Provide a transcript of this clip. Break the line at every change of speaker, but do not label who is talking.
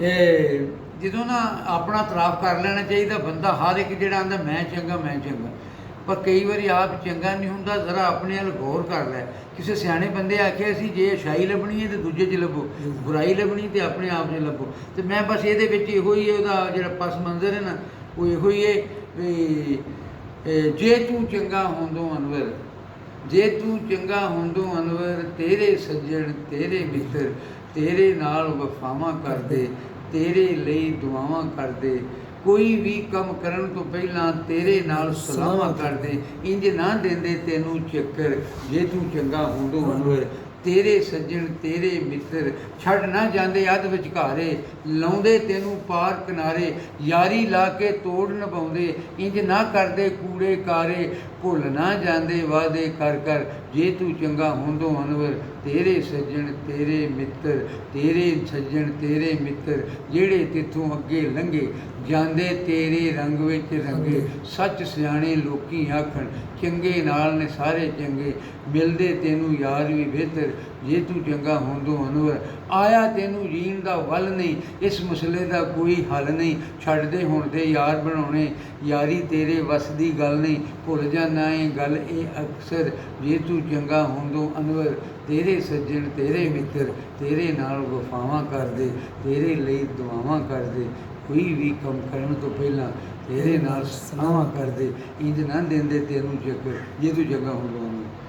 ਇਹ ਜਦੋਂ ਨਾ ਆਪਣਾ ਤਰਾਫ ਕਰ ਲੈਣਾ ਚਾਹੀਦਾ ਬੰਦਾ, ਹਰ ਇੱਕ ਜਿਹੜਾ ਆਂਦਾ ਮੈਂ ਚੰਗਾ ਮੈਂ ਚੰਗਾ, ਪਰ ਕਈ ਵਾਰੀ ਆਪ ਚੰਗਾ ਨਹੀਂ ਹੁੰਦਾ। ਜ਼ਰਾ ਆਪਣੇ ਵੱਲ ਗੌਰ ਕਰ ਲੈ। ਕਿਸੇ ਸਿਆਣੇ ਬੰਦੇ ਆਖਿਆ ਸੀ ਜੇ ਅੱਛਾਈ ਲੱਭਣੀ ਹੈ ਤੇ ਦੂਜੇ 'ਚ ਲੱਭੋ, ਬੁਰਾਈ ਲੱਭਣੀ ਤੇ ਆਪਣੇ ਆਪ 'ਚ ਲੱਭੋ। ਤੇ ਮੈਂ ਬਸ ਇਹਦੇ ਵਿੱਚ ਇਹੋ ਹੀ ਉਹਦਾ ਜਿਹੜਾ ਪਸ ਮੰਜ਼ਰ ਹੈ ਨਾ, ਉਹ ਇਹੋ ਹੀ ਹੈ ਵੀ ਜੇ ਤੂੰ ਚੰਗਾ ਹੁੰਦੋਂ ਅਨਵਰ, ਜੇ ਤੂੰ ਚੰਗਾ ਹੁੰਦੋਂ ਅਨਵਰ, ਤੇਰੇ ਸੱਜਣ ਤੇਰੇ ਮਿੱਤਰ ਤੇਰੇ ਨਾਲ ਵਫਾਵਾਂ ਕਰਦੇ, ਤੇਰੇ ਲਈ ਦੁਆਵਾਂ ਕਰਦੇ, ਕੋਈ ਵੀ ਕੰਮ ਕਰਨ ਤੋਂ ਪਹਿਲਾਂ ਤੇਰੇ ਨਾਲ ਸਲਾਹਾਂ ਕਰਦੇ, ਇੰਜ ਨਾ ਦਿੰਦੇ ਤੈਨੂੰ ਚੱਕਰ ਜੇ ਤੂੰ ਚੰਗਾ ਹੁੰਦੋਂ ਅਨਵਰ, ਤੇਰੇ ਸੱਜਣ ਤੇਰੇ ਮਿੱਤਰ ਛੱਡ ਨਾ ਜਾਂਦੇ ਅੱਧ ਵਿਚਕਾਰੇ, ਲਾਉਂਦੇ ਤੈਨੂੰ ਪਾਰ ਕਿਨਾਰੇ, ਯਾਰੀ ਲਾ ਕੇ ਤੋੜ ਨਿਭਾਉਂਦੇ, ਇੰਜ ਨਾ ਕਰਦੇ ਕੂੜੇ ਕਾਰੇ, ਭੁੱਲ ਨਾ ਜਾਂਦੇ ਵਾਅਦੇ ਕਰ ਕਰ ਜੇ ਤੂੰ ਚੰਗਾ ਹੁੰਦੋਂ ਅਨਵਰ, ਤੇਰੇ ਸੱਜਣ ਤੇਰੇ ਮਿੱਤਰ ਤੇਰੇ ਸੱਜਣ ਤੇਰੇ ਮਿੱਤਰ ਜਿਹੜੇ ਤਿੱਥੋਂ ਅੱਗੇ ਲੰਘੇ, ਜਾਂਦੇ ਤੇਰੇ ਰੰਗ ਵਿੱਚ ਰੰਗੇ, ਸੱਚ ਸਿਆਣੇ ਲੋਕੀ ਆਖਣ ਚੰਗੇ ਨਾਲ ਨੇ ਸਾਰੇ ਚੰਗੇ, ਮਿਲਦੇ ਤੈਨੂੰ ਯਾਰ ਵੀ ਬਿਹਤਰ ਜੇ ਤੂੰ ਚੰਗਾ ਹੁੰਦੋਂ ਅਨਵਰ, ਆਇਆ ਤੈਨੂੰ ਜੀਣ ਦਾ ਵੱਲ ਨਹੀਂ, ਇਸ ਮਸਲੇ ਦਾ ਕੋਈ ਹੱਲ ਨਹੀਂ, ਛੱਡਦੇ ਹੁਣ ਦੇ ਯਾਰ ਬਣਾਉਣੇ, ਯਾਰੀ ਤੇਰੇ ਵੱਸ ਦੀ ਗੱਲ ਨਹੀਂ, ਭੁੱਲ ਜਾਣਾ ਏ ਗੱਲ ਇਹ ਅਕਸਰ ਜੇ ਤੂੰ ਚੰਗਾ ਹੁੰਦੋਂ ਅਨਵਰ, ਤੇਰੇ ਸੱਜਣ ਤੇਰੇ ਮਿੱਤਰ ਤੇਰੇ ਨਾਲ ਵਫਾਵਾਂ ਕਰਦੇ, ਤੇਰੇ ਲਈ ਦੁਆਵਾਂ ਕਰਦੇ, ਕੋਈ ਵੀ ਕੰਮ ਕਰਨ ਤੋਂ ਪਹਿਲਾਂ ਤੇਰੇ ਨਾਲ ਸਲਾਹਾਂ ਕਰਦੇ, ਇੰਜ ਨਾ ਦਿੰਦੇ ਤੈਨੂੰ ਚੱਕਰ ਜੇ ਤੂੰ ਚੰਗਾ ਹੁੰਦੋਂ ਅਨਵਰ।